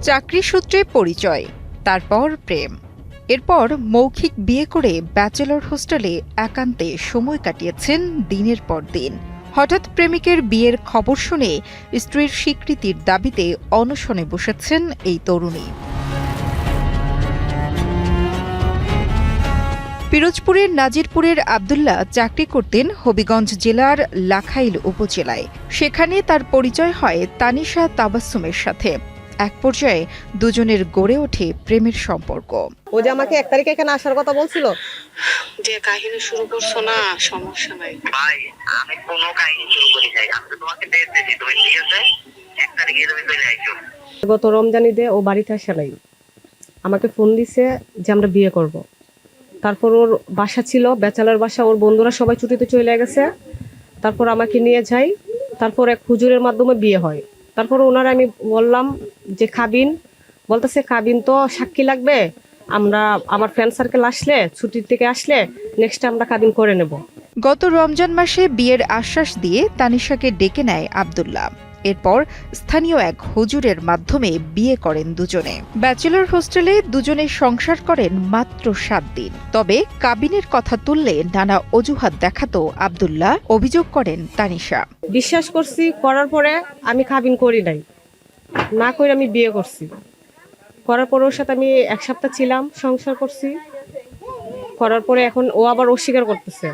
চাকরি সূত্রে পরিচয়, তারপর প্রেম, এরপর মৌখিক বিয়ে করে ব্যাচেলর হোস্টেলে একান্তে সময় কাটিয়েছেন দিনের পর দিন। হঠাৎ প্রেমিকের বিয়ের খবর শুনে স্ত্রীর স্বীকৃতির দাবিতে অনশনে বসেছেন এই তরুণী। পিরোজপুরের নাজিরপুরের আব্দুল্লাহ চাকরি করতেন হবিগঞ্জ জেলার লাখাইল উপজেলায়। সেখানে তার পরিচয় হয় তানিশা তাবাসসুমের সাথে। এক পর্যায়ে দুজনের গড়ে ওঠে প্রেমের সম্পর্ক। ও যে আমাকে 1 তারিখে এখানে আসার কথা বলছিল, যে কাহিনী শুরু করছো না, সমস্যা নাই ভাই, আমি কোনো কাহিনী শুরু করি নাই। আমি তো তোমাকে ডেট দিয়েছি, তুমি ঠিক আছে 1 তারিখে তুমি চলে আইছো। গত রমজান ঈদে ও বাড়িতে আসে নাই, আমাকে ফোন দিছে যে আমরা বিয়ে করব। তারপর ওর বাসা ছিল ব্যাচেলর বাসা, ওর বন্ধুরা সবাই ছুটিতে চলে গেছে। তারপর আমাকে নিয়ে যাই, তারপর এক হুজুরের মাধ্যমে বিয়ে হয়। তারপর ওনারা আমি বললাম যে খাবিন, বলতেছে খাবিন তো সাক্ষী লাগবে, আমরা আমার ফ্রেন্ড সার্কেল আসলে ছুটির থেকে আসলে নেক্সট আমরা খাবিন করে নেব। গত রমজান মাসে বিয়ের আশ্বাস দিয়ে তানিশাকে ডেকে নেয় আব্দুল্লাহ। এরপর স্থানীয় এক হুজুরের মাধ্যমে বিয়ে করেন দুজনে। ব্যাচেলর হোস্টেলে দুজনে সংসার করেন মাত্র 7 দিন। তবে কাবিনের কথা তুললে নানা অজুহাত দেখাতো আব্দুল্লাহ, অভিযোগ করেন তানিশা। বিশ্বাস করছি, করার পরে আমি খাবিন করি নাই, না করে আমি বিয়ে করছি। করার পর ওর সাথে আমি 1 সপ্তাহ ছিলাম, সংসার করছি। করার পরে এখন ও আবার অস্বীকার করতেছে।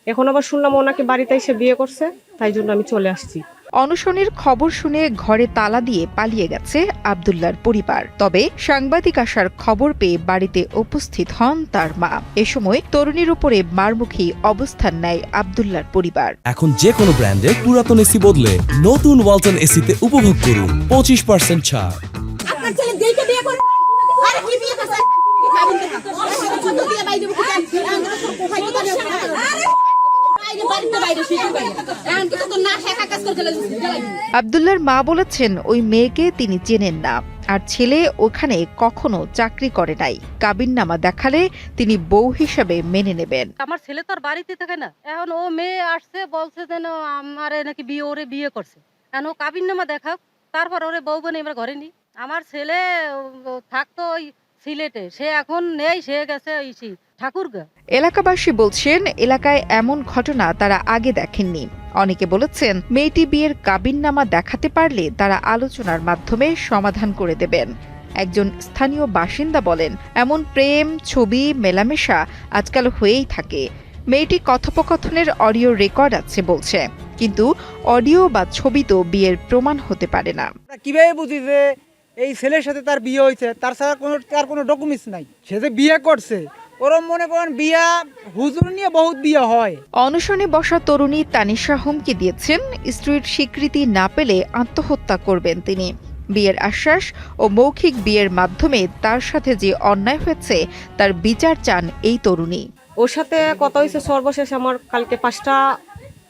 এখন আবার শুনলাম ও নাকি বাড়িতে এসে বিয়ে করছে, তাই জন্য আমি চলে আসছি। অনশনের খবর শুনে ঘরে তালা দিয়ে পালিয়ে গেছে আব্দুল্লাহর পরিবার। তবে সাংবাদিক আসার খবর পেয়ে বাড়িতে উপস্থিত হন তার মা। এ সময় তরুণীর উপরে মারমুখী অবস্থান নেয় আব্দুল্লাহর পরিবার। এখন যে কোনো ব্র্যান্ডের পুরাতন এসি বদলে নতুন ওয়ালটন এসিতে উপভোগ করুন 25% ছাড়। আব্দুল্লাহর মা বলেছেন ওই মেয়েকে তিনি চেনেন না, আর ছেলে ওখানে কখনো চাকরি করে নাই। কাবিননামা দেখালে তিনি বউ হিসাবে মেনে নেবেন। আমার ছেলে তো আর বাড়িতে থাকে না, এখন ও মেয়ে আসছে বলছে যেন আমারে নাকি ওরে বিয়ে করছে। এখন ও কাবিননামা দেখাক, তারপর ওরে বউ বনে এবার ঘরে নি। আমার ছেলে থাকতো ওই সিলেটে, সে এখন নেই, সে গেছে ঠাকুরগাঁ। এলাকাবাসী বলছেন এলাকায় এমন ঘটনা তারা আগে দেখেননি। অনেকে বলেছেন মেয়েটি বিয়ের কাবিননামা দেখাতে পারলে তারা আলোচনার মাধ্যমে সমাধান করে দেবেন। একজন স্থানীয় বাসিন্দা বলেন, এমন প্রেম, ছবি, মেলামেশা আজকাল হয়েই থাকে। মেয়েটি কথোপকথনের অডিও রেকর্ড আছে বলছে, কিন্তু অডিও বা ছবি তো বিয়ের প্রমাণ হতে পারে না। কিভাবে বুঝি যে এই ছেলের সাথে তার বিয়ে হয়েছে? তার কোনো ডকুমেন্টস নাই, সে যে বিয়ে করছে। ওরম মনে করেন বিয়া হুজুর নিয়ে বহুত বিয়ে হয়। অনশনে বসা তরুণী তানিশা হুমকি দিয়েছেন স্ত্রীর স্বীকৃতি না পেলে আত্মহত্যা করবেন তিনি। বিয়ের আশ্বাস ও মৌখিক বিয়ের মাধ্যমে তার সাথে যে অন্যায় হয়েছে তার বিচার চান এই তরুণী। ওর সাথে কথা হয়েছে সর্বশেষ আমার কালকে 5টা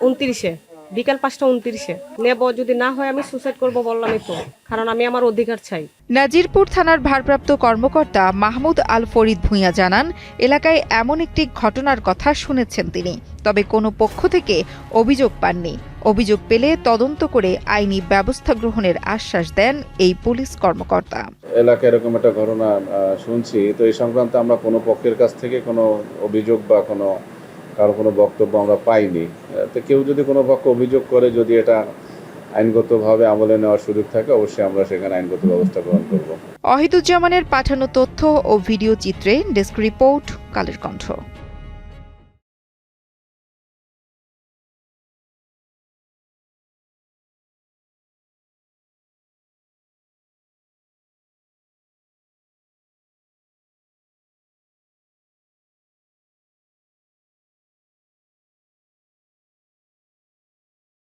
29-এ, বিকাল 5টা 29-এ নেব। যদি না হয় আমি সুসাইড করব বললামই তো, কারণ আমি আমার অধিকার চাই। নাজিরপুর থানার ভারপ্রাপ্ত কর্মকর্তা মাহমুদ আল ফরিদ ভূঁইয়া জানান, এলাকায় এমন একটি ঘটনার কথা শুনেছেন তিনি, তবে কোনো পক্ষ থেকে অভিযোগ পাননি। অভিযোগ পেলে তদন্ত করে আইনি ব্যবস্থা গ্রহণের আশ্বাস দেন এই পুলিশ কর্মকর্তা। এলাকায় এরকম একটা ঘটনা শুনছি, তো এই সংক্রান্তে আমরা কোনো পক্ষের কাছ থেকে কোনো অভিযোগ বা কারো কোনো বক্তব্য আমরা পাইনি। তো কেউ যদি কোনো পক্ষ অভিযোগ করে, যদি এটা আইনগতভাবে আমলে নেওয়ার সুযোগ থাকে, অবশ্যই আমরা সেখানে আইনগত ব্যবস্থা গ্রহণ করব। অহিদুজ্জামানের পাঠানো তথ্য ও ভিডিও চিত্রে ডেস্ক রিপোর্ট, কালের কণ্ঠ।